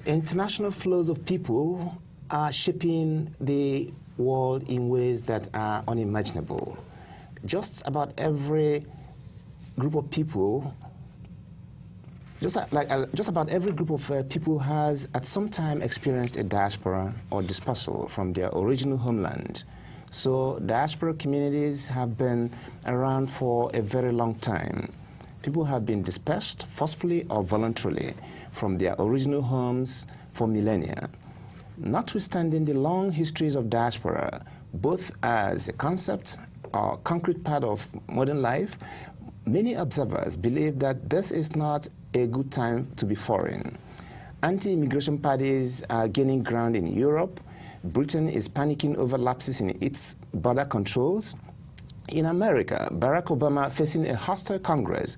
International flows of people are shaping the world in ways that are unimaginable. Just about every group of people, just about every group of people has at some time experienced a diaspora or dispersal from their original homeland. So diaspora communities have been around for a very long time. People have been dispersed forcefully or voluntarily from their original homes for millennia. Notwithstanding the long histories of diaspora, both as a concept or concrete part of modern life, many observers believe that this is not a good time to be foreign. Anti-immigration parties are gaining ground in Europe. Britain is panicking over lapses in its border controls. In America, Barack Obama, facing a hostile Congress,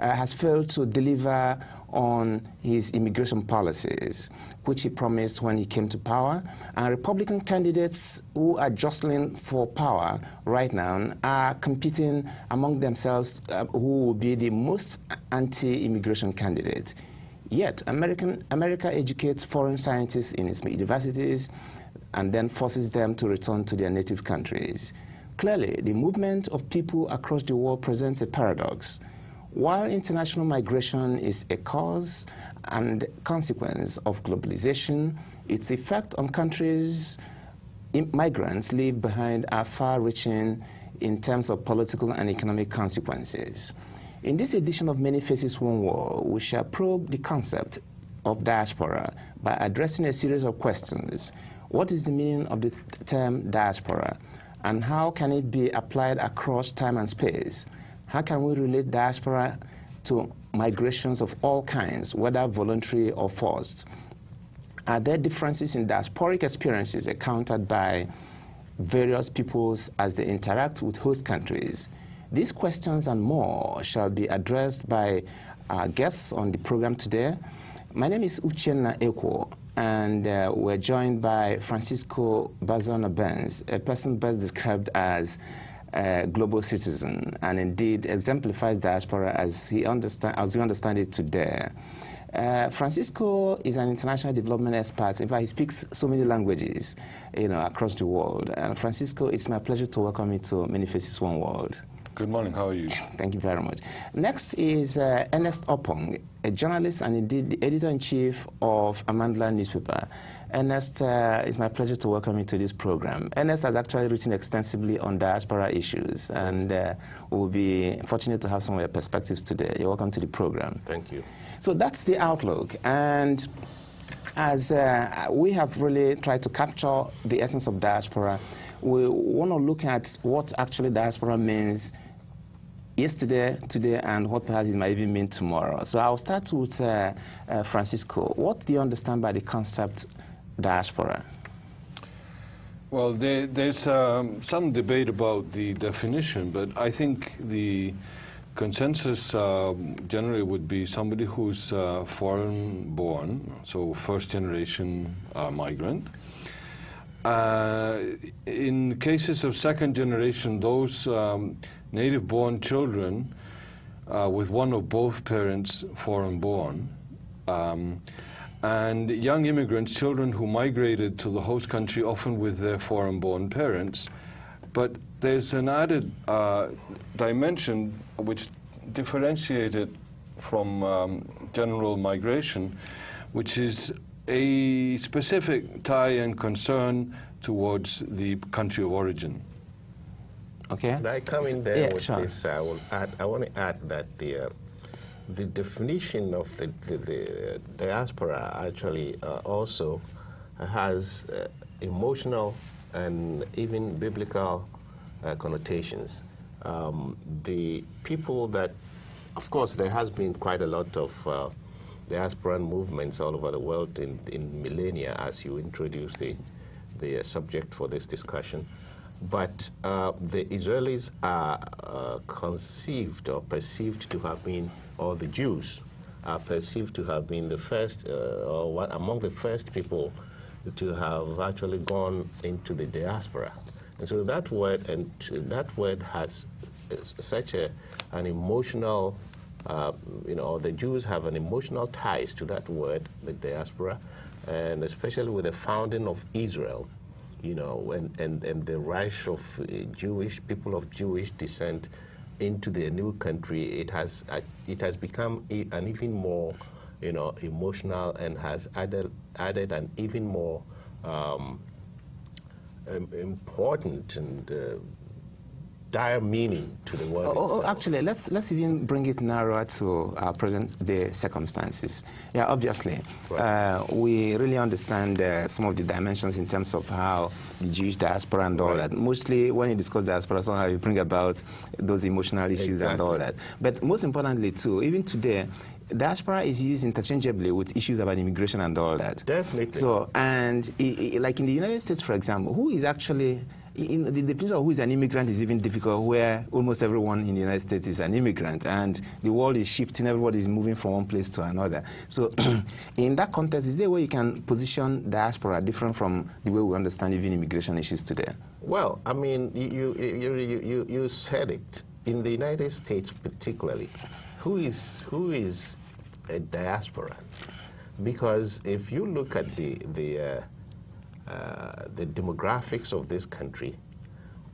has failed to deliver on his immigration policies, which he promised when he came to power. And Republican candidates who are jostling for power right now are competing among themselves who will be the most anti-immigration candidate. Yet, America educates foreign scientists in its universities and then forces them to return to their native countries. Clearly, the movement of people across the world presents a paradox. While international migration is a cause and consequence of globalization, its effect on countries migrants leave behind are far-reaching in terms of political and economic consequences. In this edition of Many Faces, One World, we shall probe the concept of diaspora by addressing a series of questions. What is the meaning of the term diaspora, and how can it be applied across time and space? How can we relate diaspora to migrations of all kinds, whether voluntary or forced? Are there differences in diasporic experiences encountered by various peoples as they interact with host countries? These questions and more shall be addressed by our guests on the program today. My name is Uchenna Ekwo, and we're joined by Francisco Bazana Benz, a person best described as a global citizen, and indeed exemplifies diaspora as we understand it today. Francisco is an international development expert. In fact, he speaks so many languages, across the world. And Francisco, it's my pleasure to welcome you to Many Faces, One World. Good morning. How are you? Thank you very much. Next is Ernest Opong, a journalist and indeed the editor-in-chief of Amandla newspaper. Ernest, it's my pleasure to welcome you to this program. Ernest has actually written extensively on diaspora issues, and we'll be fortunate to have some of your perspectives today. You're welcome to the program. Thank you. So that's the outlook, and as we have really tried to capture the essence of diaspora, we want to look at what actually diaspora means yesterday, today, and what perhaps it might even mean tomorrow. So I'll start with Francisco. What do you understand by the concept diaspora? Well, there's some debate about the definition, but I think the consensus generally would be somebody who's foreign-born, so first-generation migrant. In cases of second generation, those native-born children with one or both parents foreign-born, and young immigrants, children who migrated to the host country, often with their foreign-born parents. But there's an added dimension which differentiated from general migration, which is a specific tie and concern towards the country of origin. Okay. Can I come in there with sure. this? I want to add that the definition of the diaspora actually also has emotional and even biblical connotations. The people that, of course, there has been quite a lot of diaspora movements all over the world in millennia, as you introduced the subject for this discussion. But the Israelis are conceived or perceived to have been, or the Jews are perceived to have been the first, or among the first people to have actually gone into the diaspora. And so that word has such an emotional, the Jews have an emotional ties to that word, the diaspora, and especially with the founding of Israel, you know, and the rush of people of Jewish descent into the new country, it has become an even more, you know, emotional, and has added an even more important and dire meaning to the world itself. Actually, let's even bring it narrower to our present-day circumstances. Yeah, obviously, Right. we really understand some of the dimensions in terms of how the Jewish diaspora and all Right. that. Mostly, when you discuss diaspora, somehow you bring about those emotional issues and all that. But most importantly, too, even today, diaspora is used interchangeably with issues about immigration and all that. Definitely. So, and like in the United States, for example, who is actually in the definition of who is an immigrant is even difficult, where almost everyone in the United States is an immigrant, and the world is shifting, everybody is moving from one place to another. So in that context, is there a way you can position diaspora different from the way we understand even immigration issues today? Well, I mean, you said it. In the United States particularly, who is a diaspora? Because if you look at the demographics of this country,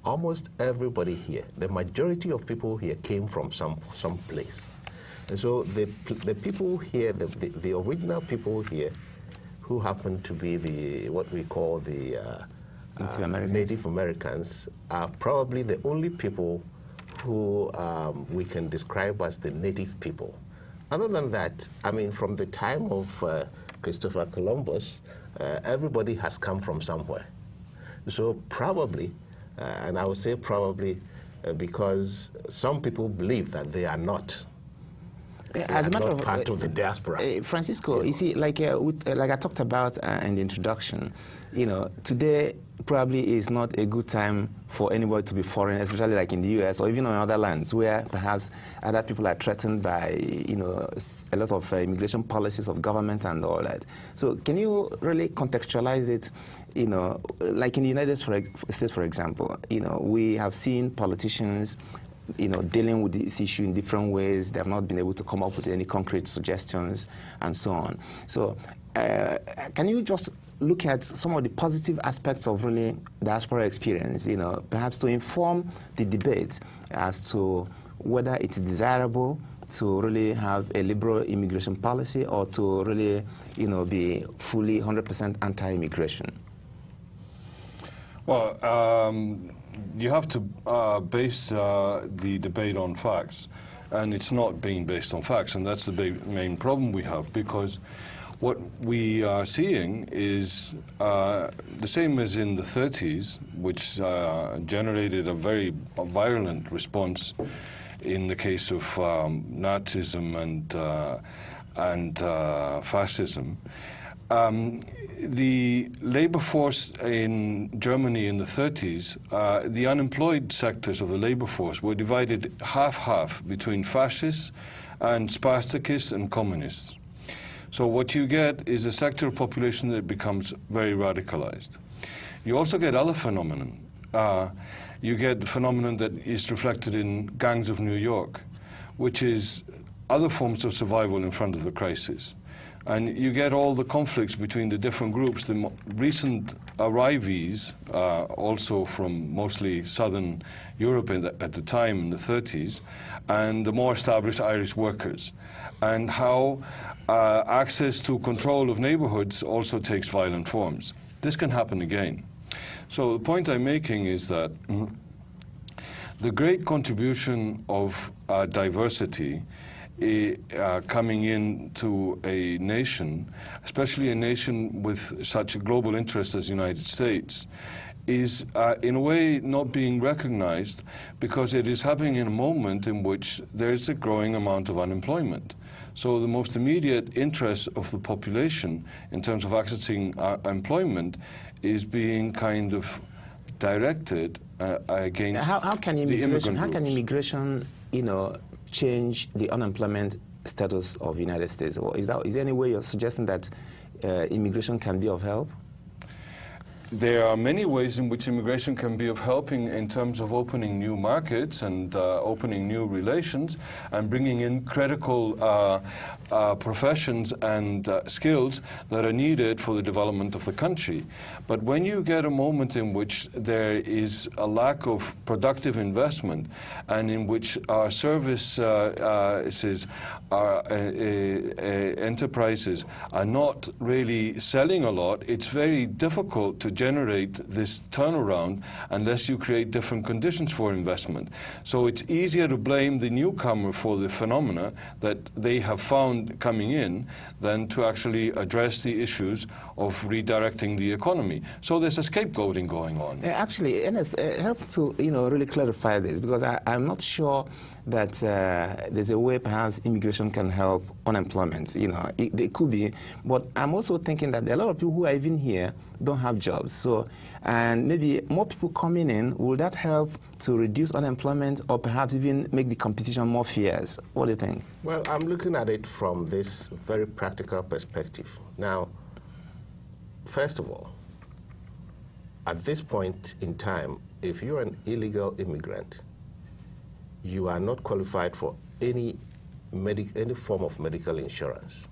almost everybody here, the majority of people here came from some place. And so the people here, the original people here, who happen to be what we call the Native Americans, are probably the only people who we can describe as the native people. Other than that, I mean, from the time of Christopher Columbus, everybody has come from somewhere. So probably, and I would say probably, because some people believe that they are not. As a matter of part of the diaspora. Francisco, you see, like I talked about in the introduction, you know, today probably is not a good time for anybody to be foreign, especially like in the U.S. or even on other lands where perhaps other people are threatened by, you know, a lot of immigration policies of governments and all that. So can you really contextualize it, you know, like in the United States, for example, you know, we have seen politicians, you know, dealing with this issue in different ways. They have not been able to come up with any concrete suggestions and so on. So can you just look at some of the positive aspects of really diaspora experience, you know, perhaps to inform the debate as to whether it's desirable to really have a liberal immigration policy or to really, you know, be fully 100% anti-immigration? Well, you have to base the debate on facts, and it's not being based on facts, and that's the main problem we have, because what we are seeing is the same as in the 30s, which generated a very virulent response in the case of Nazism and fascism. The labor force in Germany in the 30s, the unemployed sectors of the labor force were divided half-half between fascists and Spartakists and communists. So what you get is a sector of population that becomes very radicalized. You also get other phenomenon. You get the phenomenon that is reflected in gangs of New York, which is other forms of survival in front of the crisis. And you get all the conflicts between the different groups. The recent arrivees, also from mostly southern Europe at the time, in the 30s, and the more established Irish workers, and how access to control of neighborhoods also takes violent forms. This can happen again. So the point I'm making is that the great contribution of diversity coming into a nation, especially a nation with such a global interest as the United States, is in a way not being recognized because it is happening in a moment in which there is a growing amount of unemployment. So the most immediate interest of the population in terms of accessing employment is being kind of directed against how can the immigrant How can groups. immigration, you know, change the unemployment status of the United States? Or is there any way you're suggesting that immigration can be of help? there are many ways in which immigration can be of helping in terms of opening new markets and opening new relations and bringing in critical professions and skills that are needed for the development of the country. But when you get a moment in which there is a lack of productive investment and in which our services, our enterprises are not really selling a lot, it's very difficult to generate this turnaround unless you create different conditions for investment. So it's easier to blame the newcomer for the phenomena that they have found coming in than to actually address the issues of redirecting the economy. So there's a scapegoating going on. Actually, Ernest, help to really clarify this, because I'm not sure that there's a way perhaps immigration can help unemployment. It could be, but I'm also thinking that there are a lot of people who are even here don't have jobs. So, and maybe more people coming in, will that help to reduce unemployment or perhaps even make the competition more fierce? What do you think? Well, I'm looking at it from this very practical perspective. Now, first of all, at this point in time, if you're an illegal immigrant, you are not qualified for any form of medical insurance.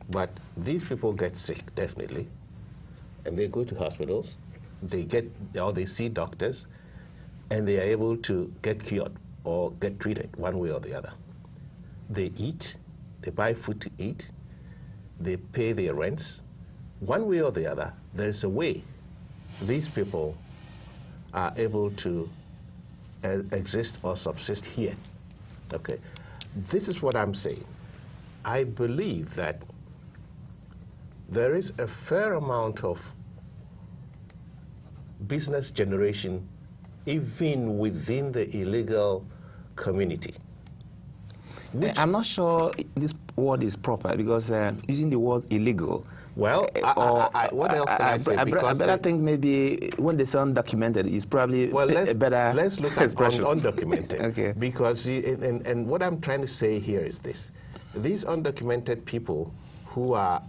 But these people get sick, definitely, and they go to hospitals, they see doctors, and they are able to get cured or get treated one way or the other. They eat, they buy food to eat, they pay their rents. One way or the other, there's a way these people are able to exist or subsist here. Okay, this is what I'm saying. I believe that there is a fair amount of business generation even within the illegal community. I'm not sure this word is proper, because using the word illegal. Well, what else can I say? Because I think maybe when they sound documented, it's probably a better let's look at undocumented. Okay. Because, and what I'm trying to say here is this. These undocumented people who are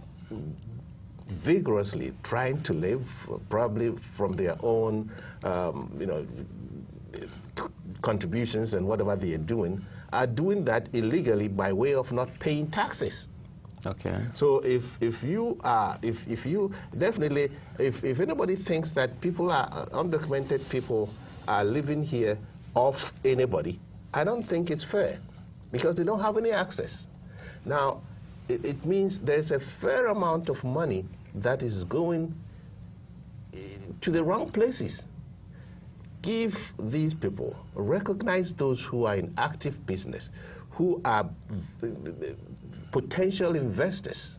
vigorously trying to live, probably from their own, contributions and whatever they are doing that illegally by way of not paying taxes. Okay. So if anybody thinks that people are undocumented people are living here off anybody, I don't think it's fair, because they don't have any access. Now, it means there's a fair amount of money that is going to the wrong places. Give these people, recognize those who are in active business, who are potential investors,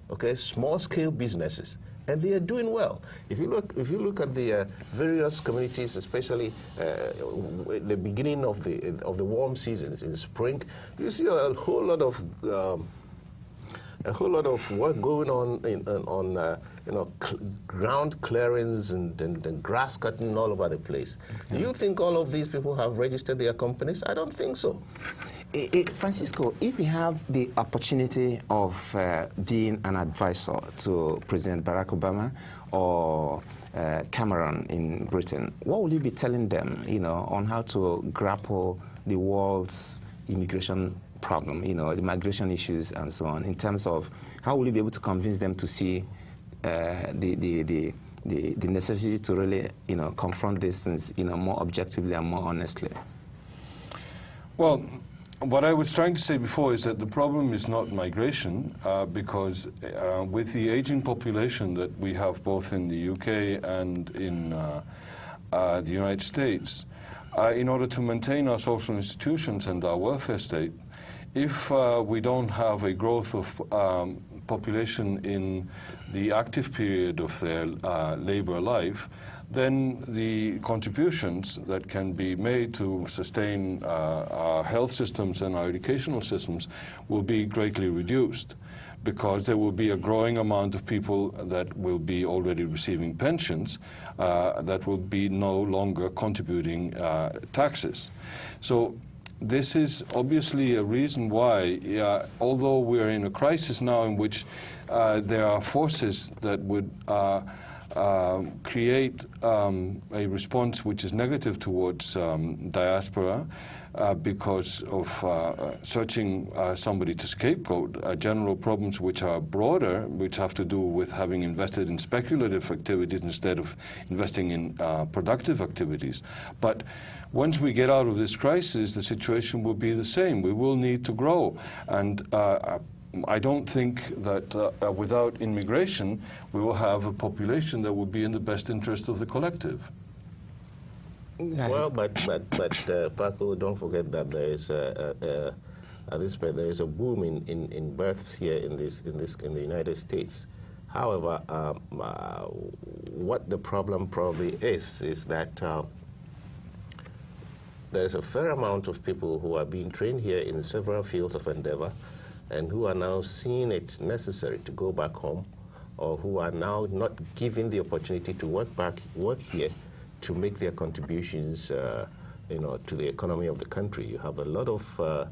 okay, small-scale businesses, and they are doing well. If you look at the various communities, especially the beginning of the warm seasons in spring, you see a whole lot of work going on ground clearings and grass cutting all over the place. Okay. Do you think all of these people have registered their companies? I don't think so. Francisco, if you have the opportunity of being an advisor to President Barack Obama or Cameron in Britain, what will you be telling them, on how to grapple the world's immigration problem, the migration issues and so on, in terms of how will you be able to convince them to see the necessity to really, confront these things, more objectively and more honestly? Well, what I was trying to say before is that the problem is not migration, because with the aging population that we have both in the UK and in the United States, in order to maintain our social institutions and our welfare state, if we don't have a growth of population in the active period of their labor life, then the contributions that can be made to sustain our health systems and our educational systems will be greatly reduced, because there will be a growing amount of people that will be already receiving pensions that will be no longer contributing taxes. So this is obviously a reason why, although we are in a crisis now in which there are forces that would create a response which is negative towards diaspora because of searching somebody to scapegoat general problems which are broader, which have to do with having invested in speculative activities instead of investing in productive activities. But once we get out of this crisis, the situation will be the same. We will need to grow. And I don't think that without immigration, we will have a population that will be in the best interest of the collective. Well, but Paco, don't forget that there is at this point there is a boom in births here in the United States. However, what the problem probably is that there's a fair amount of people who are being trained here in several fields of endeavor, and who are now seeing it necessary to go back home, or who are now not given the opportunity to work here to make their contributions, to the economy of the country. You have a lot of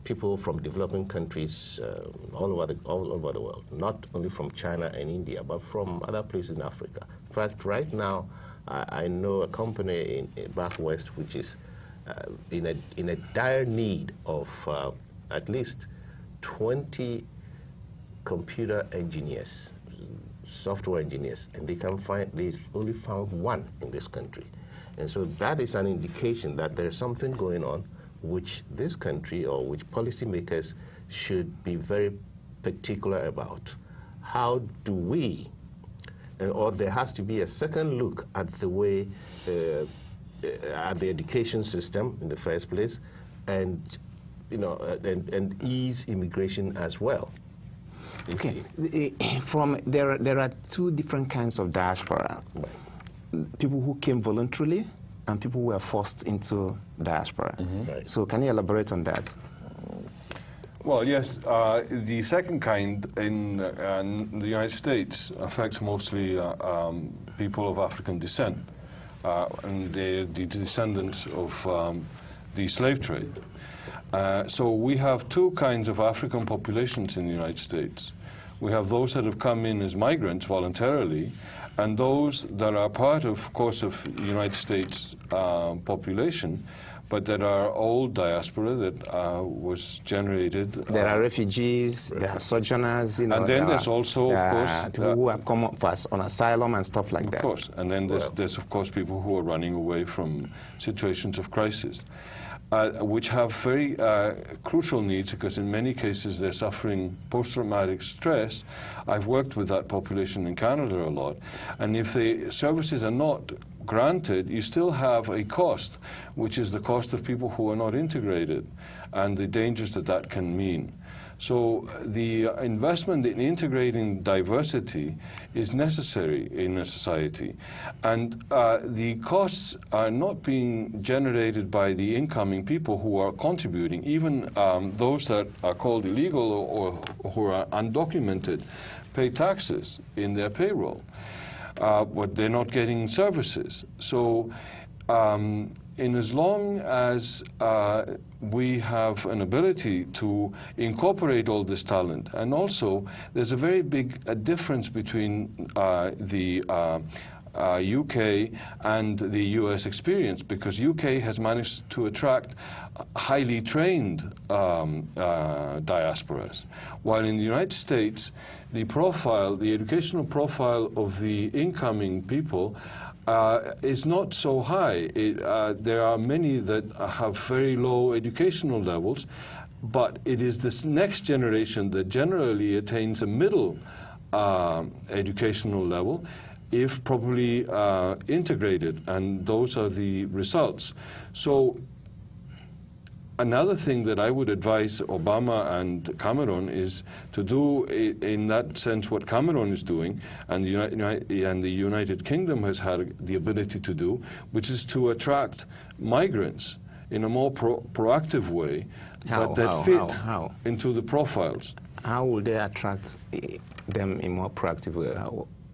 people from developing countries all over the world, not only from China and India, but from other places in Africa. In fact, right now, I know a company back west which is in a dire need of at least 20 computer engineers, software engineers, and they've only found one in this country. And so that is an indication that there's something going on which this country or which policymakers should be very particular about. How do we, or there has to be a second look at the way, at the education system in the first place, and ease immigration as well. Okay. There are two different kinds of diaspora. People who came voluntarily and people who were forced into diaspora. Mm-hmm. Right. So can you elaborate on that? Well, yes. The second kind in the United States affects mostly people of African descent, and they're the descendants of the slave trade. So we have two kinds of African populations in the United States. We have those that have come in as migrants voluntarily, and those that are part, of course, of the United States population, but that are old diaspora that was generated. There are refugees, there are sojourners, and then there's also, of course, people who have come for on asylum and stuff like that. Of course, and then there's of course people who are running away from situations of crisis. Which have very crucial needs, because in many cases they're suffering post-traumatic stress. I've worked with that population in Canada a lot, and if the services are not granted, you still have a cost, which is the cost of people who are not integrated, and the dangers that that can mean. So the investment in integrating diversity is necessary in a society. And the costs are not being generated by the incoming people who are contributing, even those that are called illegal or who are undocumented pay taxes in their payroll, but they're not getting services. So in as long as we have an ability to incorporate all this talent, and also there's a very big difference between the UK and the US experience, because UK has managed to attract highly trained diasporas, while in the United States the educational profile of the incoming people is not so high. There are many that have very low educational levels, but it is this next generation that generally attains a middle educational level if properly integrated, and those are the results. So another thing that I would advise Obama and Cameron is to do, in that sense, what Cameron is doing, and the United Kingdom has had the ability to do, which is to attract migrants in a more proactive way, that fit into the profiles. How will they attract them in a more proactive way?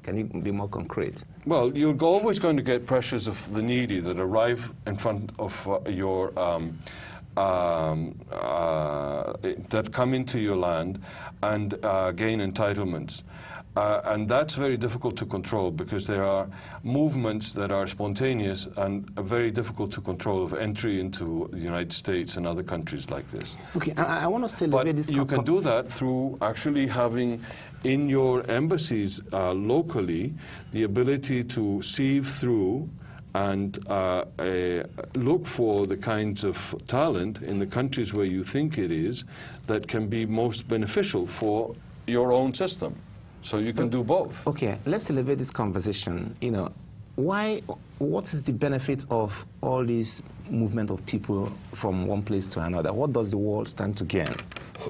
Can you be more concrete? Well, you're always going to get pressures of the needy that arrive in front of your that come into your land and gain entitlements. And that's very difficult to control because there are movements that are spontaneous and are very difficult to control of entry into the United States and other countries like this. Okay, I want to still But this. you can do that through actually having in your embassies locally the ability to sieve through and look for the kinds of talent in the countries where you think it is that can be most beneficial for your own system. So you can do both. Okay, let's elevate this conversation. You know, what is the benefit of all this movement of people from one place to another? What does the world stand to gain?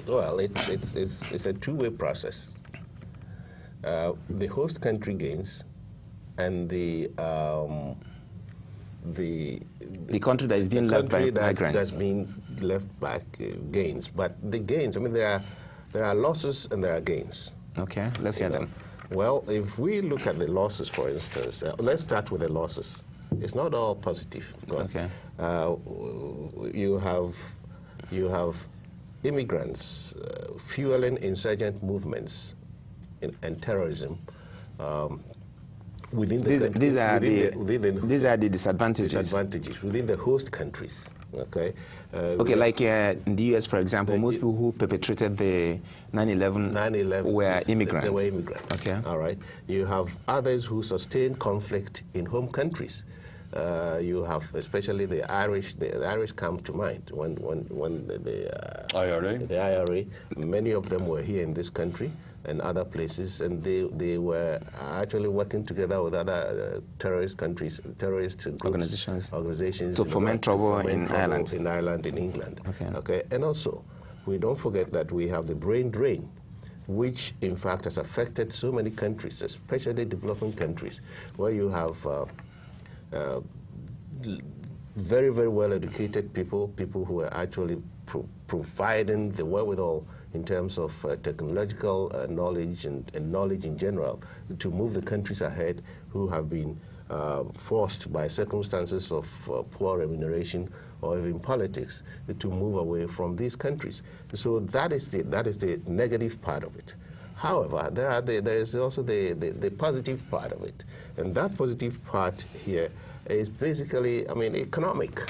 Well, it's a two-way process. The host country gains, and the country that is being left by migrants. That's being left back gains. But the gains, I mean, there are losses and there are gains. Okay, let's hear them. Well, if we look at the losses, for instance, let's start with the losses. It's not all positive. Okay. You have immigrants fueling insurgent movements and terrorism within the country. These are the disadvantages. Disadvantages within the host countries. Okay. Okay, like in the U.S., for example, most people who perpetrated the 9/11 were immigrants. They were immigrants. Okay. All right. You have others who sustain conflict in home countries. You have especially the Irish. The Irish come to mind when the IRA. The IRA. Many of them were here in this country and other places, and they were actually working together with other terrorist countries, terrorist groups, organizations to foment trouble in Ireland. In Ireland, in England. Okay. Okay. And also, we don't forget that we have the brain drain, which in fact has affected so many countries, especially developing countries, where you have very, very well-educated people who are actually providing the wherewithal in terms of technological knowledge and knowledge in general to move the countries ahead, who have been forced by circumstances of poor remuneration or even politics to move away from these countries. So that is the negative part of it. However, there is also the positive part of it. And that positive part here is basically, I mean, economic,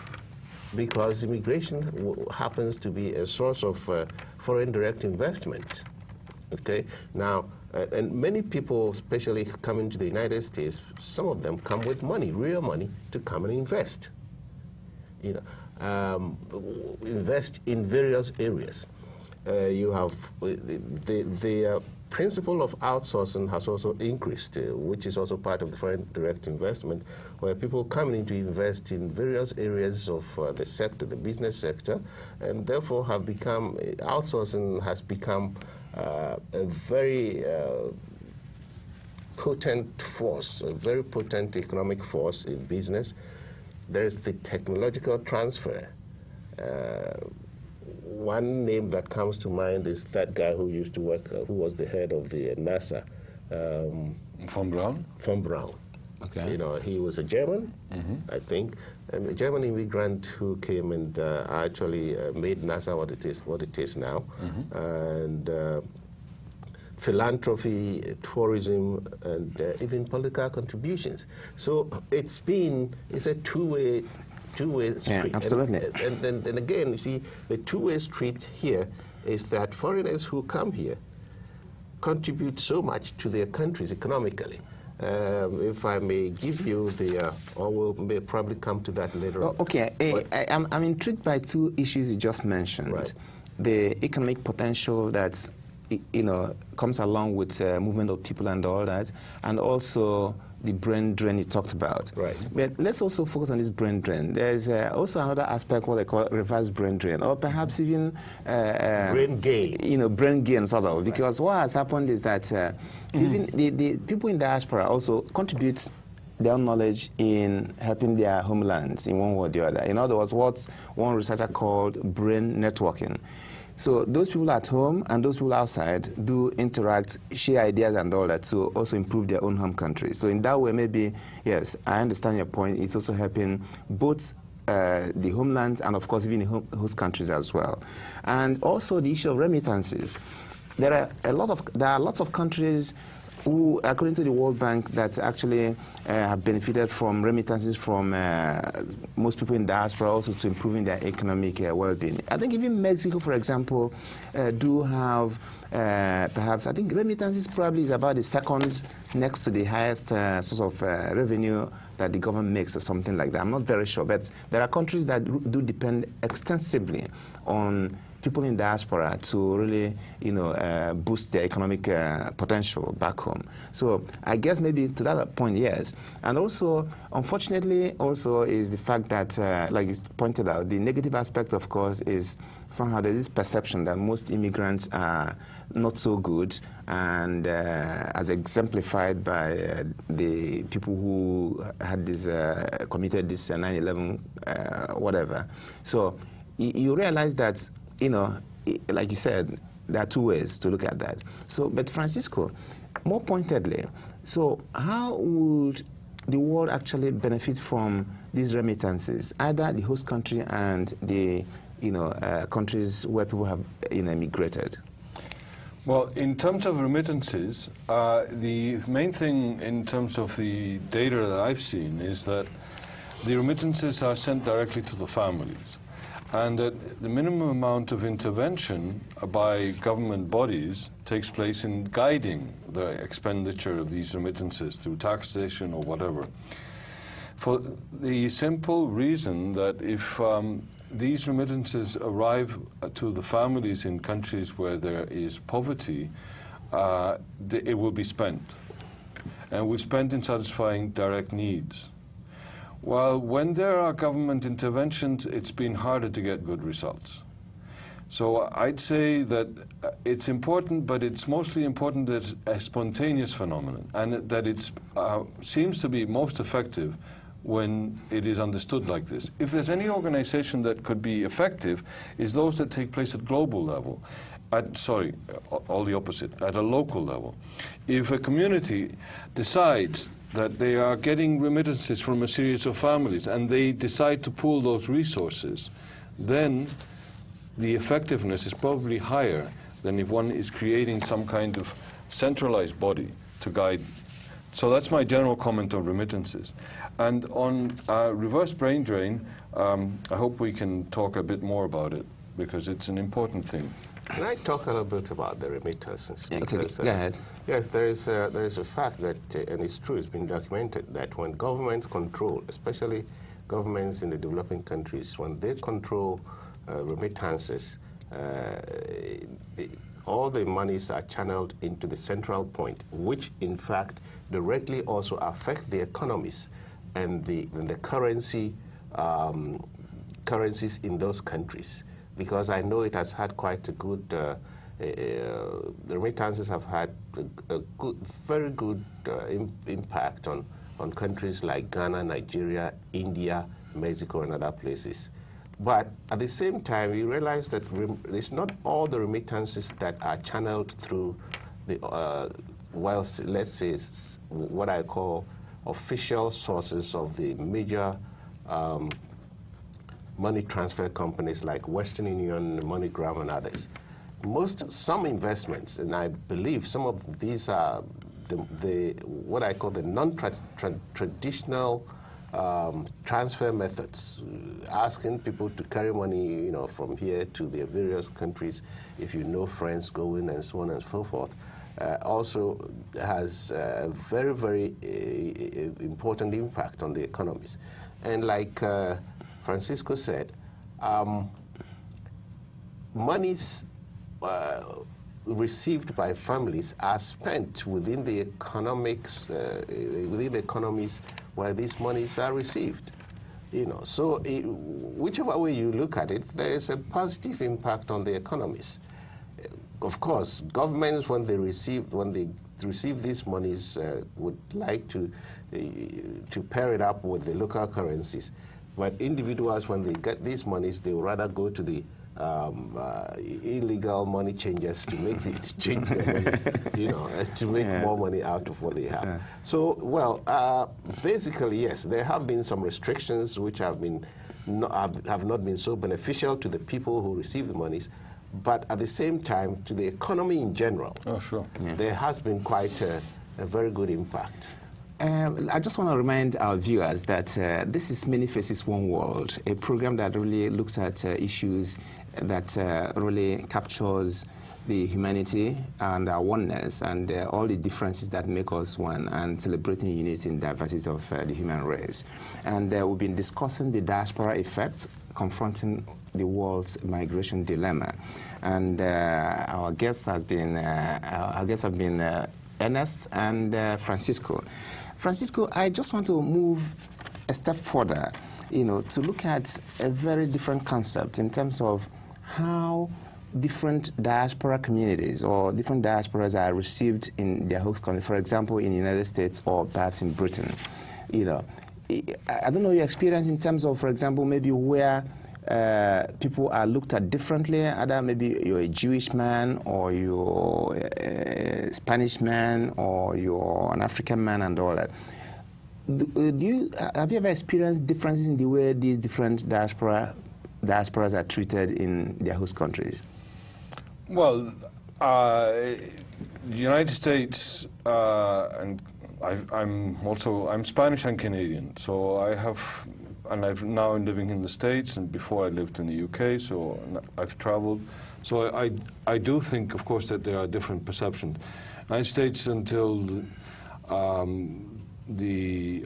because immigration happens to be a source of foreign direct investment. Okay? Now, and many people, especially coming to the United States, some of them come with money, real money, to come and invest. You know, invest in various areas. You have the principle of outsourcing has also increased, which is also part of the foreign direct investment, where people coming in to invest in various areas of the sector, the business sector, and therefore have become, outsourcing has become a very potent force, a very potent economic force in business. There's the technological transfer. One name that comes to mind is that guy who used to work, who was the head of the NASA. Von Braun? Von Braun. Okay. You know, he was a German, I think, and a German immigrant who came and actually made NASA what it is now. And philanthropy, tourism, and even political contributions. So it's a two-way street. Yeah, absolutely. And again, you see, the two-way street here is that foreigners who come here contribute so much to their countries economically. If I may give you or we'll may probably come to that later on. Okay, I'm intrigued by two issues you just mentioned. Right. The economic potential that comes along with movement of people and all that, and also the brain drain you talked about. Right. But let's also focus on this brain drain. There's also another aspect, what they call reverse brain drain, or perhaps even brain gain. Brain gain sort of. Because what has happened is that even the people in diaspora also contribute their own knowledge in helping their homelands in one way or the other. In other words, what one researcher called brain networking. So those people at home and those people outside do interact, share ideas and all that to also improve their own home country. So in that way, maybe, yes, I understand your point. It's also helping both the homelands and, of course, even the host countries as well. And also the issue of remittances. There are lots of countries who, according to the World Bank, that actually have benefited from remittances from most people in diaspora, also to improving their economic well-being. I think even Mexico, for example, do have perhaps, I think remittances probably is about the second next to the highest source of revenue that the government makes or something like that. I'm not very sure, but there are countries that do depend extensively on people in diaspora to really, boost their economic potential back home. So I guess maybe to that point, yes. And also, unfortunately, also is the fact that, like you pointed out, the negative aspect, of course, is somehow there's this perception that most immigrants are not so good, and as exemplified by the people who had this committed this 9/11 whatever. So you realize that, like you said, there are two ways to look at that. So, but Francisco, more pointedly, so how would the world actually benefit from these remittances, either the host country and the countries where people have immigrated? Well, in terms of remittances, the main thing in terms of the data that I've seen is that the remittances are sent directly to the families, and that the minimum amount of intervention by government bodies takes place in guiding the expenditure of these remittances through taxation or whatever. For the simple reason that if these remittances arrive to the families in countries where there is poverty, it will be spent, and will be spent in satisfying direct needs. While when there are government interventions, it's been harder to get good results. So I'd say that it's important, but it's mostly important that it's a spontaneous phenomenon, and that it seems to be most effective when it is understood like this. If there's any organization that could be effective, is those that take place at global level. All the opposite, at a local level. If a community decides that they are getting remittances from a series of families and they decide to pool those resources, then the effectiveness is probably higher than if one is creating some kind of centralized body to guide. So that's my general comment on remittances. And on reverse brain drain, I hope we can talk a bit more about it, because it's an important thing. Can I talk a little bit about the remittances? Because, go ahead. Yes, there is a fact that, and it's true, it's been documented, that when governments control, especially governments in the developing countries, when they control remittances, all the monies are channeled into the central point, which in fact directly also affect the economies and the currencies in those countries. Because I know it has had quite a good, the remittances have had a very good impact on countries like Ghana, Nigeria, India, Mexico, and other places. But at the same time, we realize that it's not all the remittances that are channeled through the, well, let's say, what I call official sources of the major money transfer companies like Western Union, MoneyGram, and others. Some investments, and I believe some of these are what I call the non-traditional transfer methods, asking people to carry money, from here to their various countries, if you know friends going and so on and so forth, also has a very, very important impact on the economies. And like Francisco said, monies received by families are spent within the economics, within the economies where these monies are received. So whichever way you look at it, there is a positive impact on the economies. Of course, governments, when they receive these monies, would like to pair it up with the local currencies. But individuals, when they get these monies, they would rather go to the illegal money changers to make exchange their money, to make more money out of what they have. Yeah. So, well, basically, yes, there have been some restrictions which have not been so beneficial to the people who receive the monies, but at the same time, to the economy in general. Oh, sure. Yeah. There has been quite a very good impact. I just want to remind our viewers that this is Many Faces, One World, a program that really looks at issues that really captures the humanity and our oneness and all the differences that make us one, and celebrating unity and diversity of the human race. And we've been discussing the diaspora effect, confronting the world's migration dilemma. And our guests have been Ernest and Francisco. Francisco, I just want to move a step further, to look at a very different concept in terms of how different diaspora communities or different diasporas are received in their host country, for example, in the United States or perhaps in Britain. I don't know your experience in terms of, for example, maybe where people are looked at differently. Either maybe you're a Jewish man, or you're a Spanish man, or you're an African man, and all that. Have you ever experienced differences in the way these different diasporas are treated in their host countries? Well, the United States, and I'm Spanish and Canadian, so I'm now living in the States, and before I lived in the UK, so I've traveled. So I do think, of course, that there are different perceptions. United States, until the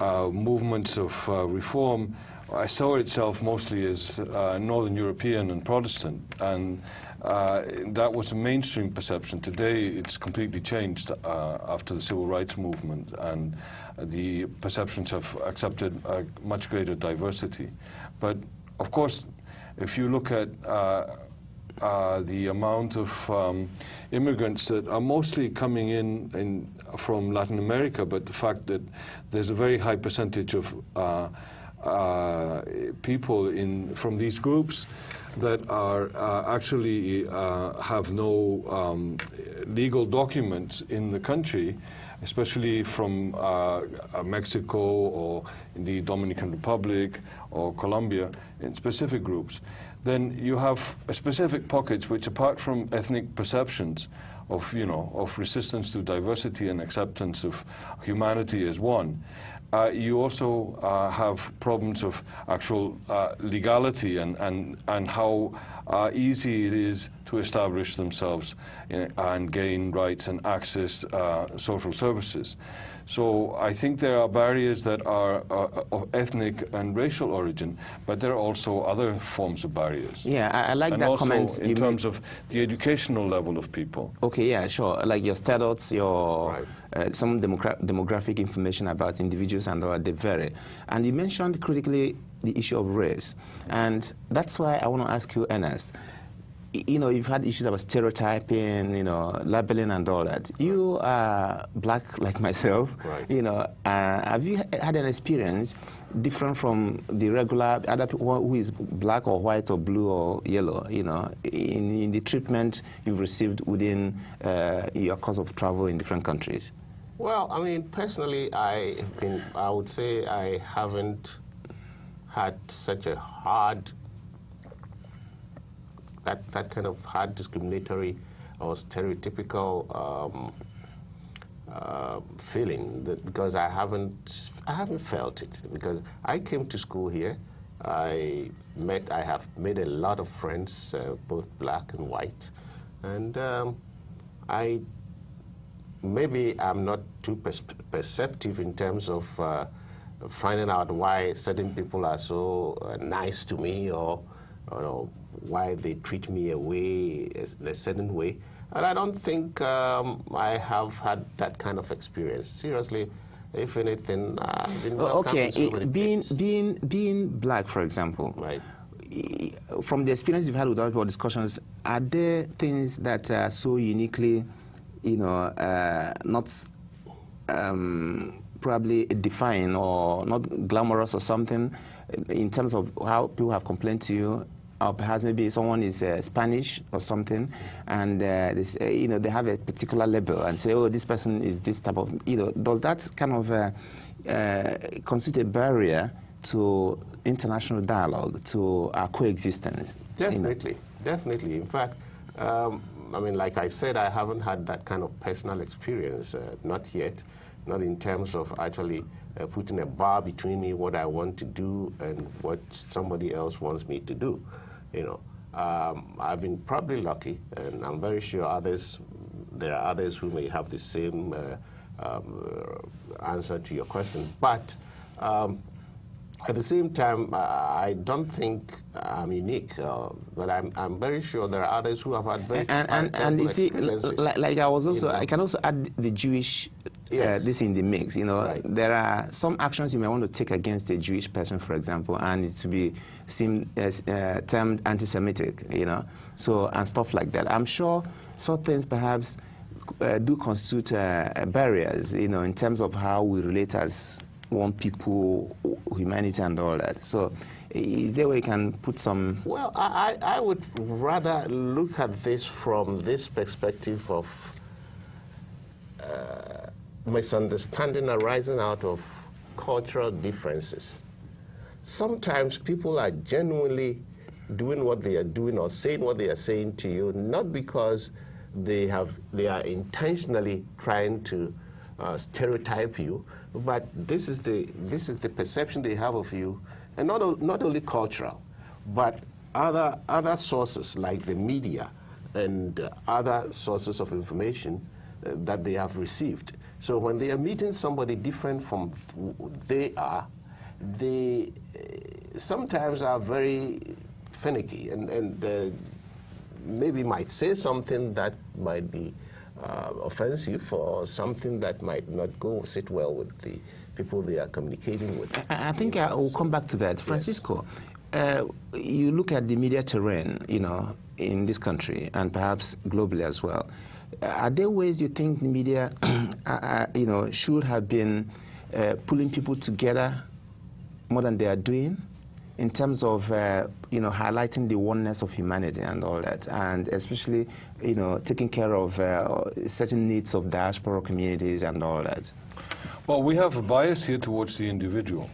movements of reform, I saw itself mostly as Northern European and Protestant, and that was a mainstream perception. Today, it's completely changed after the Civil Rights Movement, and the perceptions have accepted a much greater diversity. But, of course, if you look at the amount of immigrants that are mostly coming in from Latin America, but the fact that there's a very high percentage of people from these groups that are actually have no legal documents in the country, especially from Mexico or in the Dominican Republic or Colombia, in specific groups, then you have specific pockets which, apart from ethnic perceptions of resistance to diversity and acceptance of humanity as one, you also have problems of actual legality and how easy it is to establish themselves and gain rights and access social services. So I think there are barriers that are of ethnic and racial origin, but there are also other forms of barriers. Yeah, I like and that also comment. in terms of the educational level of people. Okay, yeah, sure. Like your status, your Right. some demographic information about individuals and all, they vary. And you mentioned critically the issue of race. And that's why I want to ask you, Ernest, you've had issues about stereotyping, labeling and all that. You are black like myself, Right. Have you had an experience different from the regular other people who is black or white or blue or yellow, in the treatment you've received within your course of travel in different countries? Well, I mean, personally, I would say I haven't had such a hard, that kind of hard discriminatory or stereotypical feeling, because I haven't felt it, because I came to school here. I have made a lot of friends, both black and white, and maybe I'm not too perceptive in terms of finding out why certain people are so nice to me, or why they treat me in a certain way. And I don't think I have had that kind of experience. Seriously, if anything, I've been welcomed in so many places. Being black, for example, Right. From the experience you've had with other discussions, are there things that are so uniquely, not probably defying or not glamorous or something, in terms of how people have complained to you? Or perhaps maybe someone is Spanish or something, and they have a particular label and say, oh, this person is this type of, does that kind of constitute a barrier to international dialogue, to our coexistence? Definitely, definitely. In fact, I mean, like I said, I haven't had that kind of personal experience, not yet, not in terms of actually putting a bar between me, what I want to do and what somebody else wants me to do. You know, I've been probably lucky, and I'm very sure there are others who may have the same answer to your question. But at the same time, I don't think I'm unique, but I'm very sure there are others who have had very and you see, like I was also, I can also add the Jewish this in the mix. You know, there are some actions you may want to take against a Jewish person, for example, and it to be seen as termed anti-Semitic. You know, so and stuff like that. I'm sure some things perhaps do constitute barriers. You know, in terms of how we relate as one people, humanity, and all that. So, is there a way you can put some? Well, I would rather look at this from this perspective of misunderstanding arising out of cultural differences. Sometimes people are genuinely doing what they are doing or saying what they are saying to you, not because they are intentionally trying to stereotype you, but this is the perception they have of you, and not only cultural, but other sources like the media and other sources of information that they have received. So when they are meeting somebody different from they are, they sometimes are very finicky and maybe might say something that might be offensive or something that might not sit well with the people they are communicating with. I think I will come back to that. Francisco, you look at the media terrain, you know, in this country and perhaps globally as well. Are there ways you think the media, you know, should have been pulling people together more than they are doing, in terms of, you know, highlighting the oneness of humanity and all that, and especially, you know, taking care of certain needs of diaspora communities and all that? Well, we have a bias here towards the individual.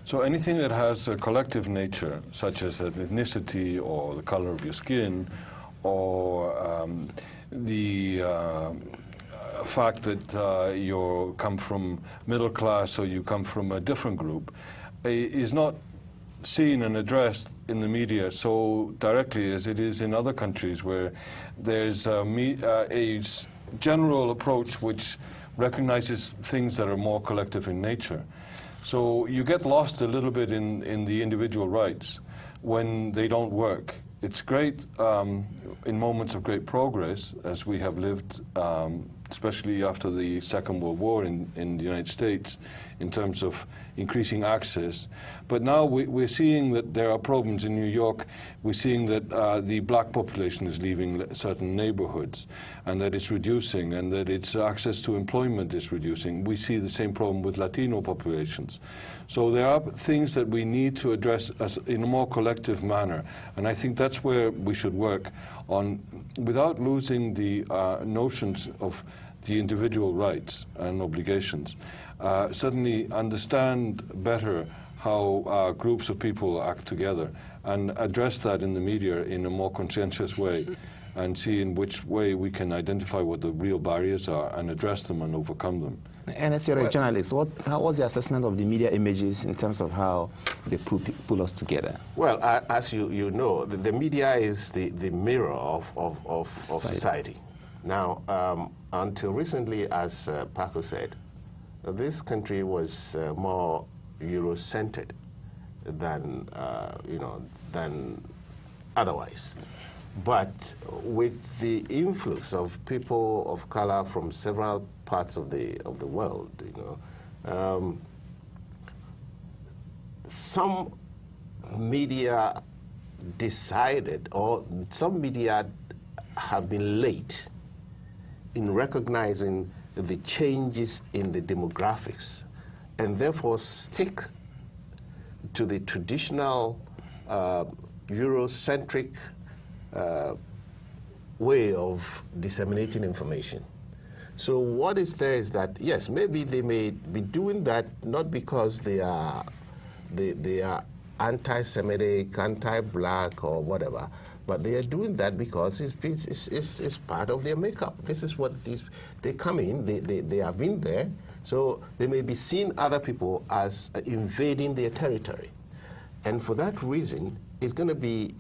So anything that has a collective nature, such as ethnicity or the color of your skin, or the fact that you come from middle class or you come from a different group, is not seen and addressed in the media so directly as it is in other countries, where there's a general approach which recognizes things that are more collective in nature. So you get lost a little bit in the individual rights when they don't work. It's great in moments of great progress, as we have lived, especially after the Second World War in the United States, in terms of increasing access. But now we're seeing that there are problems in New York. We're seeing that the black population is leaving certain neighborhoods, and that it's reducing, and that its access to employment is reducing. We see the same problem with Latino populations. So there are things that we need to address in a more collective manner, and I think that's where we should work on, without losing the notions of the individual rights and obligations. Certainly understand better how groups of people act together, and address that in the media in a more conscientious way, and see in which way we can identify what the real barriers are and address them and overcome them. And as you're a journalist, how was the assessment of the media images in terms of how they pull us together? Well, as you know, the media is the mirror of society. Now, until recently, as Paco said, this country was more Euro-centered than than otherwise. But with the influx of people of color from several parts of the world, some media decided, or some media have been late in recognizing the changes in the demographics, and therefore stick to the traditional Eurocentric way of disseminating information. So what is there is that, yes, maybe they may be doing that not because they are anti-Semitic, anti-black, or whatever, But they are doing that because it's part of their makeup. This is what they come in, they have been there, so they may be seeing other people as invading their territory. And for that reason, it's going to be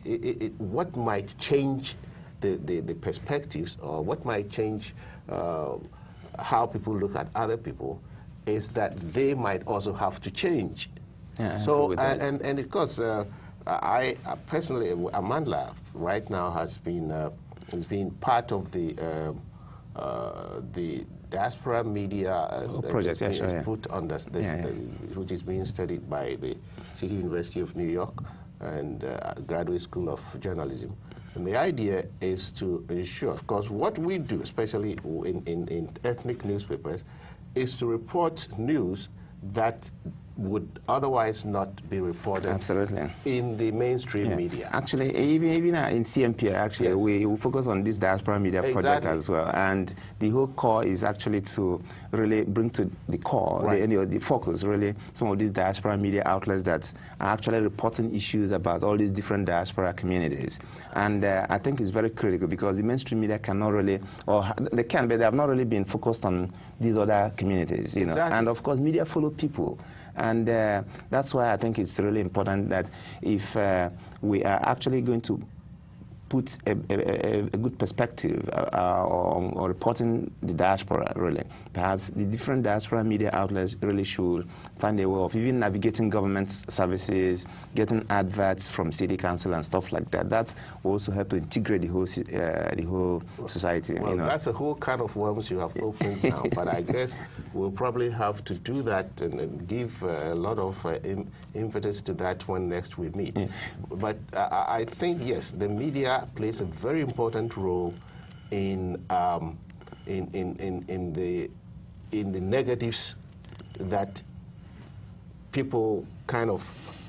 what might change the perspectives, or what might change how people look at other people, is that they might also have to change. Yeah, so, and of course, I personally, Amandla right now has been part of the Diaspora Media project, put on this, which is being studied by the City University of New York and Graduate School of Journalism. And the idea is to ensure, of course, what we do, especially in ethnic newspapers, is to report news that would otherwise not be reported in the mainstream media. Actually, even in CMP, actually, we focus on this Diaspora Media project as well. And the whole core is actually to really bring to the core, the focus, really, some of these Diaspora Media outlets that are actually reporting issues about all these different diaspora communities. And I think it's very critical because the mainstream media cannot really, or they can, but they have not really been focused on these other communities, you know. And of course, media follow people. And that's why I think it's really important that if we are actually going to put a good perspective on reporting the diaspora, really, perhaps the different diaspora media outlets really should find a way of even navigating government services, getting adverts from city council and stuff like that. That will also help to integrate the whole society. Well, that's a whole can of worms you have opened now, but I guess we'll probably have to do that and give a lot of impetus to that when next we meet. But I think, yes, the media plays a very important role in the negatives that people kind of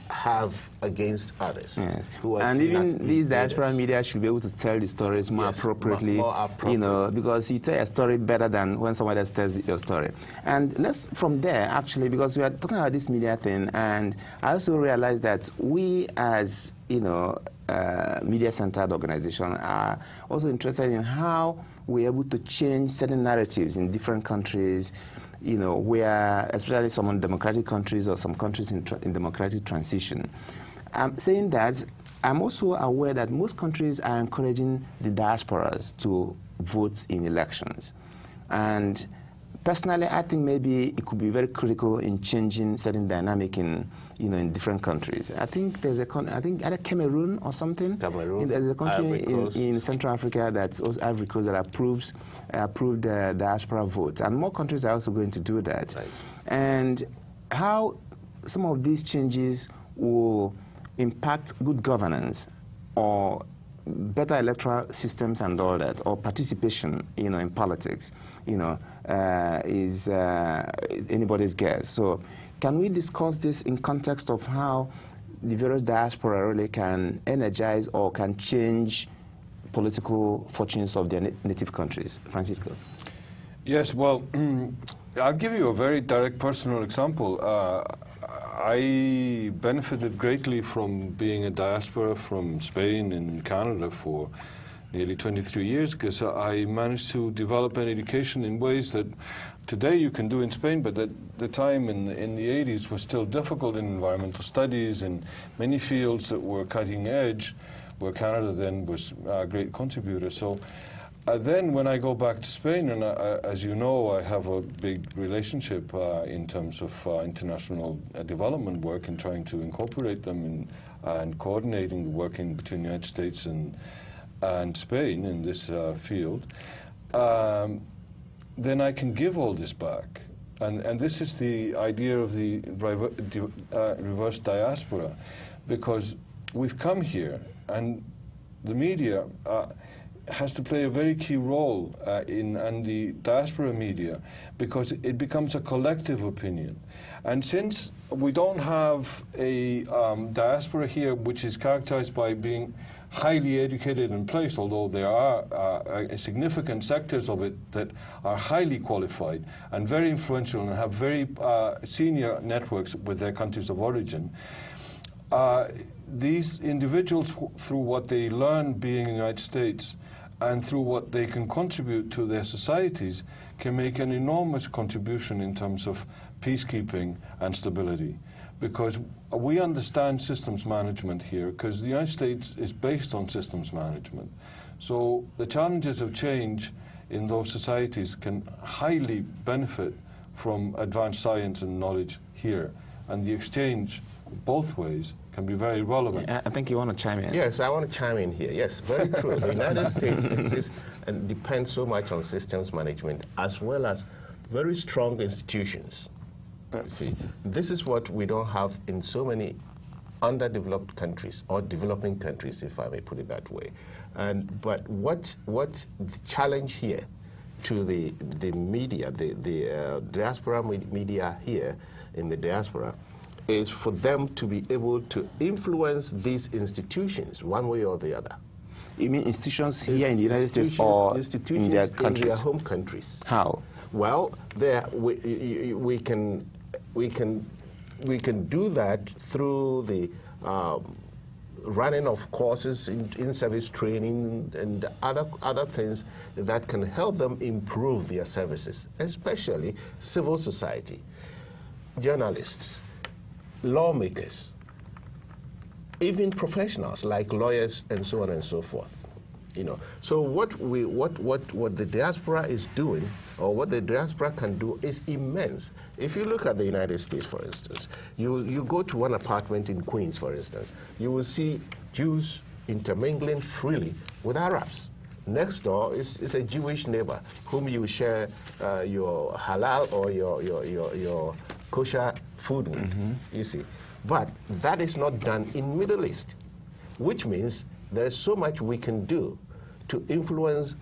have against others. Who are and even these diaspora media should be able to tell the stories more appropriately, you know, because you tell a story better than when somebody else tells your story. And let's, from there, actually, because we are talking about this media thing, and I also realized that we as, you know, media-centered organization are also interested in how we're able to change certain narratives in different countries, you know, where, especially some democratic countries or some countries in democratic transition. I'm saying that I'm also aware that most countries are encouraging the diasporas to vote in elections. And personally, I think maybe it could be very critical in changing certain dynamic in, you know, in different countries. I think there's I think either Cameroon or something. Cameroon. There's a country in Central Africa that's also Ivory Coast that approved the diaspora vote, and more countries are also going to do that. And how some of these changes will impact good governance or better electoral systems and all that, or participation, you know, in politics, you know, is anybody's guess. So can we discuss this in context of how the various diaspora really can energize or can change political fortunes of their native countries? Francisco. Yes, well, I'll give you a very direct personal example. I benefited greatly from being a diaspora from Spain and Canada for nearly 23 years, because I managed to develop an education in ways that today you can do in Spain, but at the time in the 80s was still difficult in environmental studies and many fields that were cutting edge, where Canada then was a great contributor. So then when I go back to Spain, and as you know, I have a big relationship in terms of international development work and trying to incorporate them and coordinating the work between the United States and Spain in this field, then I can give all this back. And this is the idea of the reverse diaspora, because we've come here and the media has to play a very key role in the diaspora media, because it becomes a collective opinion. And since we don't have a diaspora here which is characterized by being highly educated in place, although there are significant sectors of it that are highly qualified and very influential and have very senior networks with their countries of origin, these individuals, through what they learn being in the United States and through what they can contribute to their societies, can make an enormous contribution in terms of peacekeeping and stability. Because we understand systems management here, because the United States is based on systems management. So the challenges of change in those societies can highly benefit from advanced science and knowledge here. And the exchange both ways can be very relevant. I think you want to chime in. Yes, I want to chime in here. Yes, very true. The United States exists and depends so much on systems management as well as very strong institutions. See, this is what we don't have in so many underdeveloped countries or developing countries, if I may put it that way. But what the challenge here to the media, the diaspora media here in the diaspora, is for them to be able to influence these institutions one way or the other. You mean institutions here in the United States or in their countries? In their home countries. How? Well, we can do that through the running of courses in service training and other things that can help them improve their services, especially civil society, journalists, lawmakers, even professionals like lawyers and so on and so forth. You know, so what the diaspora is doing, or what the diaspora can do, is immense. If you look at the United States, for instance, you go to one apartment in Queens, for instance, you will see Jews intermingling freely with Arabs. Next door is a Jewish neighbor whom you share your halal or your kosher food with, you see. But that is not done in Middle East, which means there's so much we can do to influence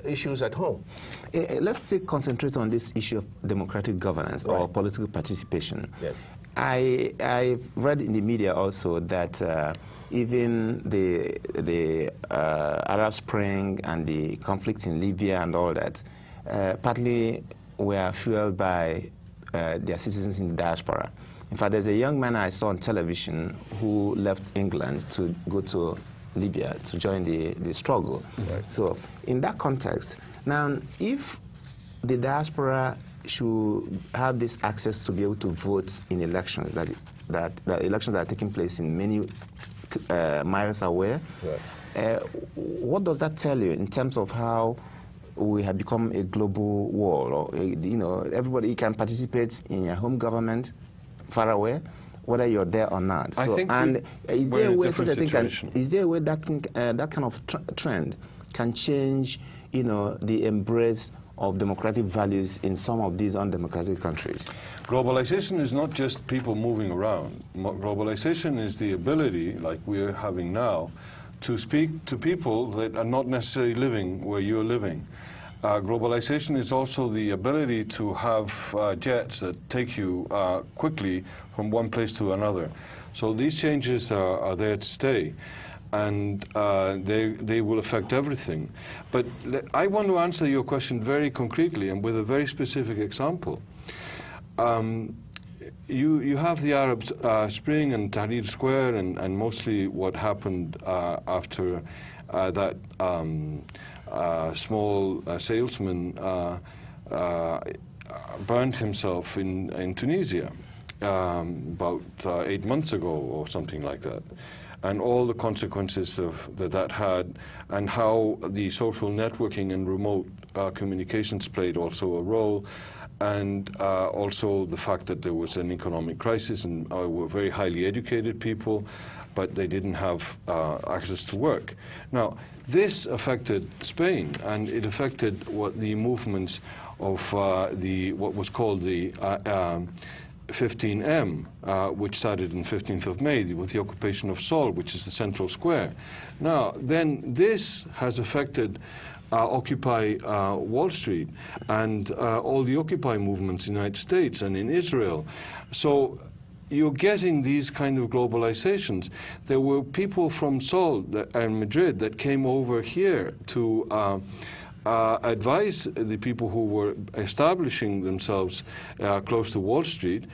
issues at home. Let's concentrate on this issue of democratic governance or political participation. Yes. I've read in the media also that even the Arab Spring and the conflict in Libya and all that partly were fueled by their citizens in the diaspora. In fact, there's a young man I saw on television who left England to go to Libya to join the struggle. Right. So in that context, now if the diaspora should have this access to be able to vote in elections, that elections that are taking place in many miles away, what does that tell you in terms of how we have become a global world? Or, you know, everybody can participate in your home government far away, whether you're there or not. I think is there a way that kind of trend can change, you know, the embrace of democratic values in some of these undemocratic countries? Globalization is not just people moving around. Globalization is the ability, like we're having now, to speak to people that are not necessarily living where you're living. Globalization is also the ability to have jets that take you quickly from one place to another. So these changes are there to stay, and they will affect everything. But I want to answer your question very concretely and with a very specific example. You have the Arab Spring and Tahrir Square and mostly what happened after that small salesman burned himself in Tunisia about 8 months ago or something like that. And all the consequences that had, and how the social networking and remote communications played also a role, and also the fact that there was an economic crisis and were very highly educated people, but they didn't have access to work. Now, this affected Spain, and it affected the movements of what was called the 15M, which started on 15th of May with the occupation of Sol, which is the central square. Now, then this has affected Occupy Wall Street and all the Occupy movements in the United States and in Israel. So you're getting these kind of globalizations. There were people from Seoul and Madrid that came over here to advise the people who were establishing themselves close to Wall Street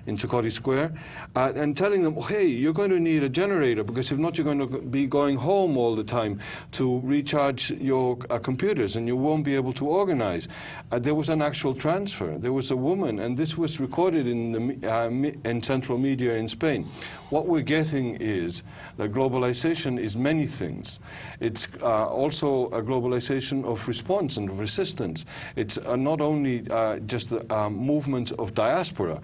in Chakotay Square, and telling them, hey, you're going to need a generator, because if not, you're going to be going home all the time to recharge your computers, and you won't be able to organize. There was an actual transfer. There was a woman, and this was recorded in the in central media in Spain. What we're getting is that globalization is many things. It's also a globalization of response and of resistance. It's not only just the movements of diaspora.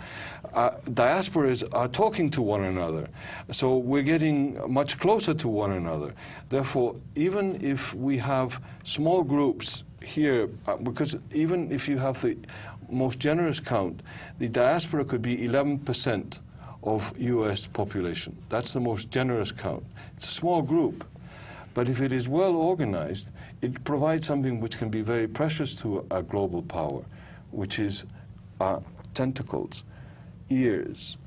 Diasporas are talking to one another, so we're getting much closer to one another. Therefore, even if we have small groups here, because even if you have the most generous count, the diaspora could be 11% of U.S. population. That's the most generous count. It's a small group, but if it is well organized, it provides something which can be very precious to a global power, which is tentacles, ears,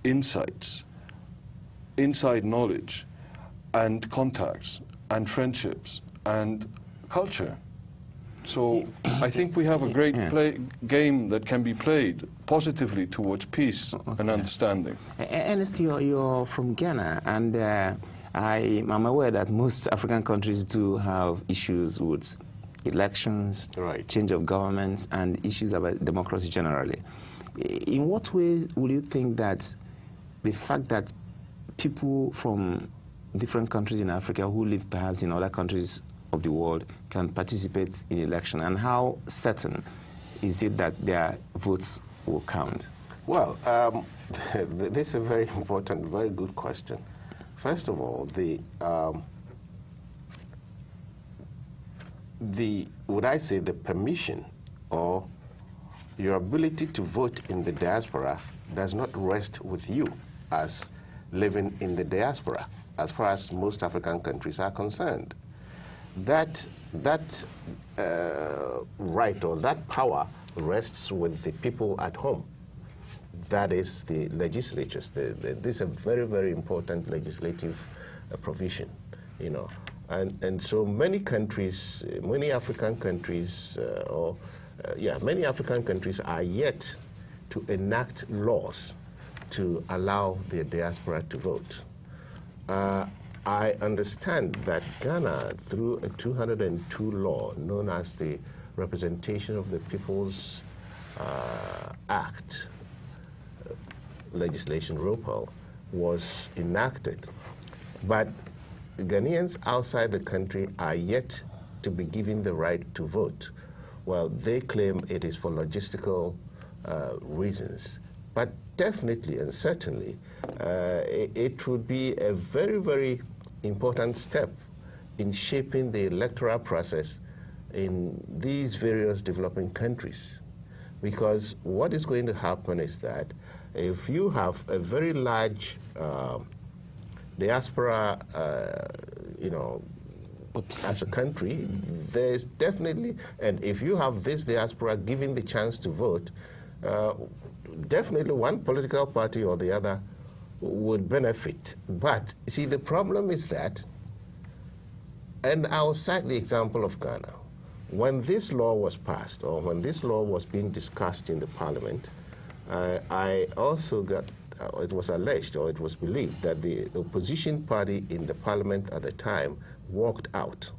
insights, inside knowledge, and contacts, and friendships, and culture. So I think we have a great game that can be played positively towards peace and understanding. Ernest, you're from Ghana, and I'm aware that most African countries do have issues with elections, change of governments, and issues about democracy generally. In what ways will you think that the fact that people from different countries in Africa who live perhaps in other countries of the world can participate in election, and how certain is it that their votes will count? Well, this is a very important, very good question. First of all, would I say the permission or your ability to vote in the diaspora does not rest with you as living in the diaspora, as far as most African countries are concerned. That right or that power rests with the people at home. That is the legislatures. This is a very, very important legislative provision, you know. And so many countries, many African countries, many African countries are yet to enact laws to allow the diaspora to vote. I understand that Ghana, through a 202 law known as the Representation of the People's Act, legislation ROPAL, was enacted. But Ghanaians outside the country are yet to be given the right to vote. Well, they claim it is for logistical reasons. But definitely and certainly, it would be a very, very important step in shaping the electoral process in these various developing countries. Because what is going to happen is that if you have a very large diaspora, as a country, there's definitely, and if you have this diaspora given the chance to vote, definitely one political party or the other would benefit. But see, the problem is that, and I'll cite the example of Ghana. When this law was passed, or when this law was being discussed in the parliament, I also got, it was alleged or it was believed that the opposition party in the parliament at the time walked out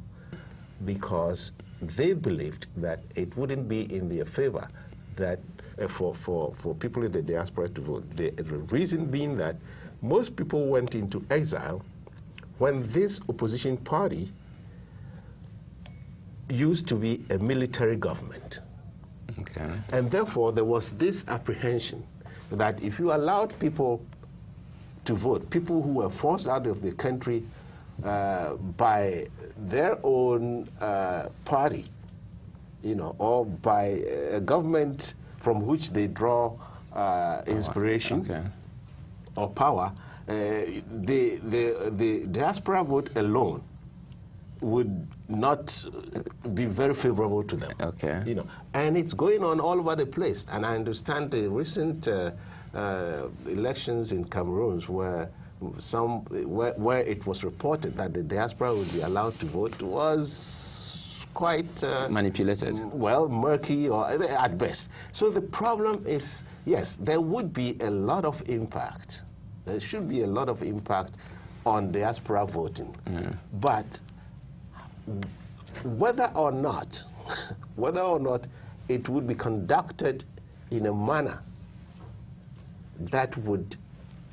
because they believed that it wouldn't be in their favor that for people in the diaspora to vote. The reason being that most people went into exile when this opposition party used to be a military government. Okay. And therefore, there was this apprehension that if you allowed people to vote, people who were forced out of the country by their own party, or by a government from which they draw inspiration or power, the diaspora vote alone would not be very favorable to them. Okay. And it's going on all over the place. And I understand the recent elections in Cameroon where it was reported that the diaspora would be allowed to vote was quite manipulated. Well, murky or at best. So the problem is, yes, there would be a lot of impact. There should be a lot of impact on diaspora voting. But whether or not it would be conducted in a manner that would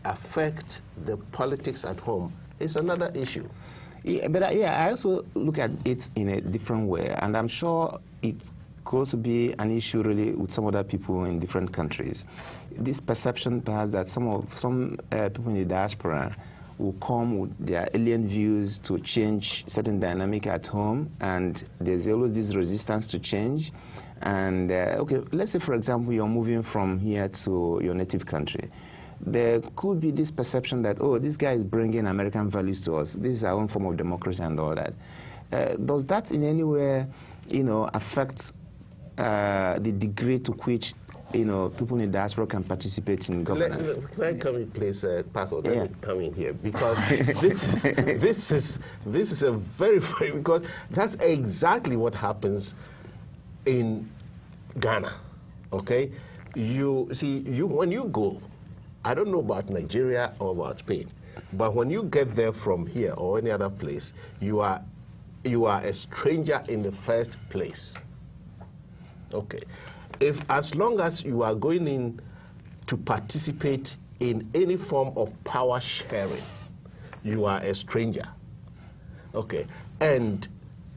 affect the politics at home is another issue. Yeah, but I also look at it in a different way, and I'm sure it could also be an issue really with some other people in different countries. This perception perhaps that some people in the diaspora will come with their alien views to change certain dynamic at home, and there's always this resistance to change. And okay, let's say for example you're moving from here to your native country. There could be this perception that, oh, this guy is bringing American values to us. This is our own form of democracy and all that. Does that in any way, affect the degree to which, people in the diaspora can participate in governance? Can I come in, please, Paco? Let me come in here because this is a very, very, because that's exactly what happens in Ghana. Okay, you see, when you go. I don't know about Nigeria or about Spain, but when you get there from here or any other place, you are a stranger in the first place. Okay. As long as you are going in to participate in any form of power sharing, you are a stranger. Okay. And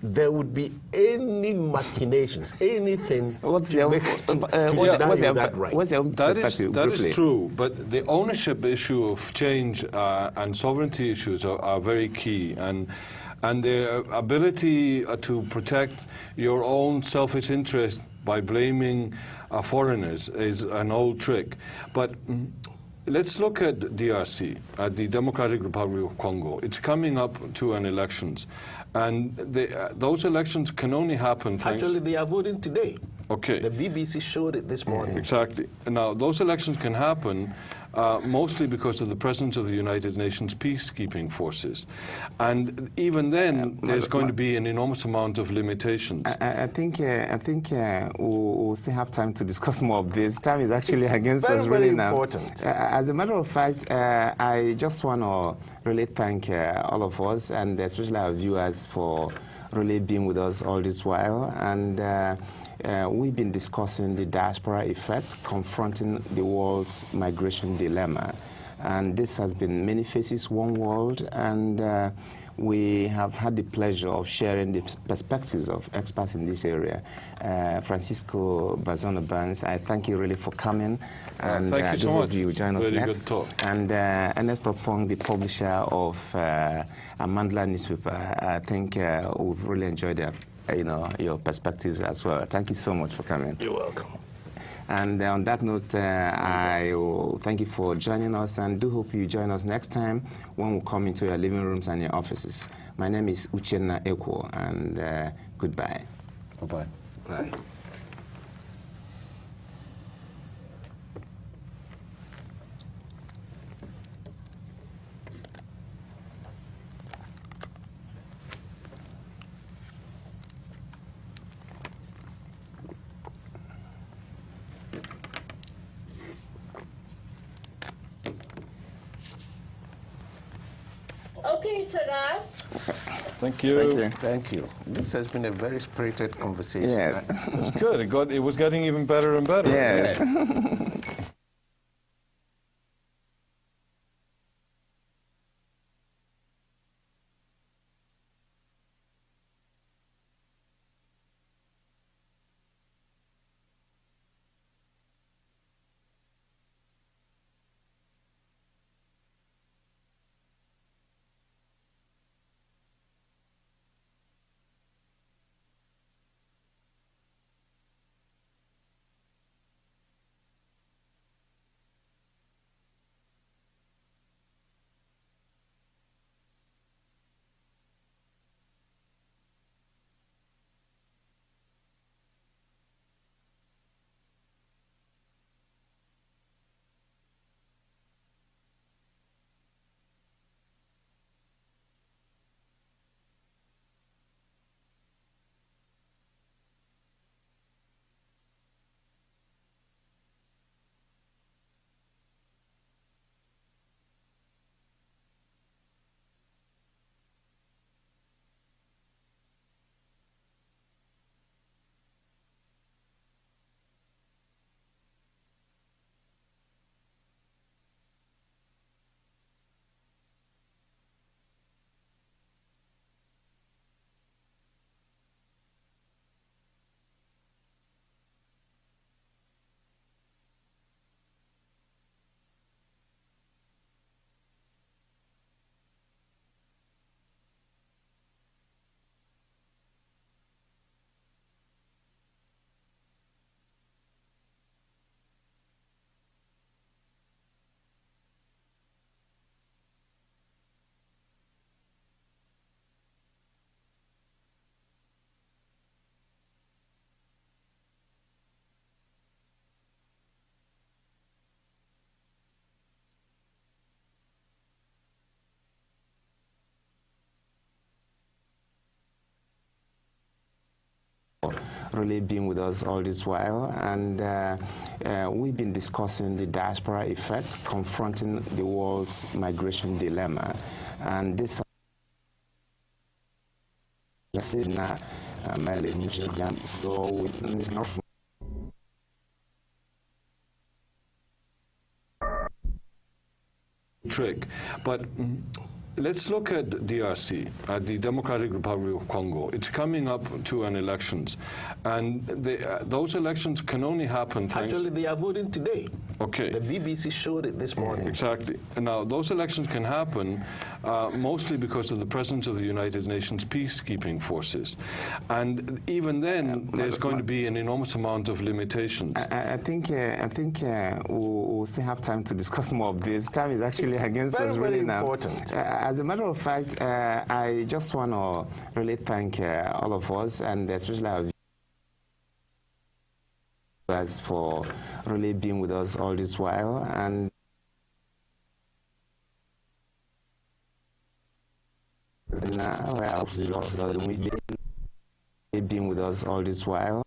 there would be any machinations, anything to make that right. That is true, but the ownership issue of change and sovereignty issues are very key, and the ability to protect your own selfish interest by blaming foreigners is an old trick. But let's look at DRC, at the Democratic Republic of Congo. It's coming up to an elections, and those elections can only happen Actually, they are voting today. Okay. The BBC showed it this morning. Exactly. Now, those elections can happen mostly because of the presence of the United Nations peacekeeping forces. And even then, there's going to be an enormous amount of limitations. I think we'll still have time to discuss more of this. Time is actually against us really now. Very important. As a matter of fact, I just want to really thank all of us, and especially our viewers, for really being with us all this while. And we've been discussing the diaspora effect confronting the world's migration dilemma. And this has been many faces, one world, and we have had the pleasure of sharing the perspectives of experts in this area. Francisco Bazono-Barnes, I thank you really for coming. And thank you so much. You join us Very next. good talk. And Ernest Opong, the publisher of Amandla newspaper, I think we've really enjoyed your perspectives as well. Thank you so much for coming. You're welcome. And on that note, I will thank you for joining us, and do hope you join us next time when we come into your living rooms and your offices. My name is Uchenna Ekwo, and goodbye. Bye-bye. Bye. Okay, Tada. Thank you. Thank you. This has been a very spirited conversation. Yes. It's good. It was getting even better and better. Yes. really been with us all this while. And we've been discussing the diaspora effect, confronting the world's migration dilemma. And this trick. But let's look at DRC, the Democratic Republic of Congo. It's coming up to an elections, and those elections can only happen thanks... Actually, they are voting today. Okay. The BBC showed it this morning. Exactly. And now, those elections can happen mostly because of the presence of the United Nations peacekeeping forces. And even then, there's going to be an enormous amount of limitations. I think we'll still have time to discuss more of this. Time is actually against us really now. Important. As a matter of fact, I just want to really thank all of us, and especially our viewers, for really being with us all this while. And being with us all this while.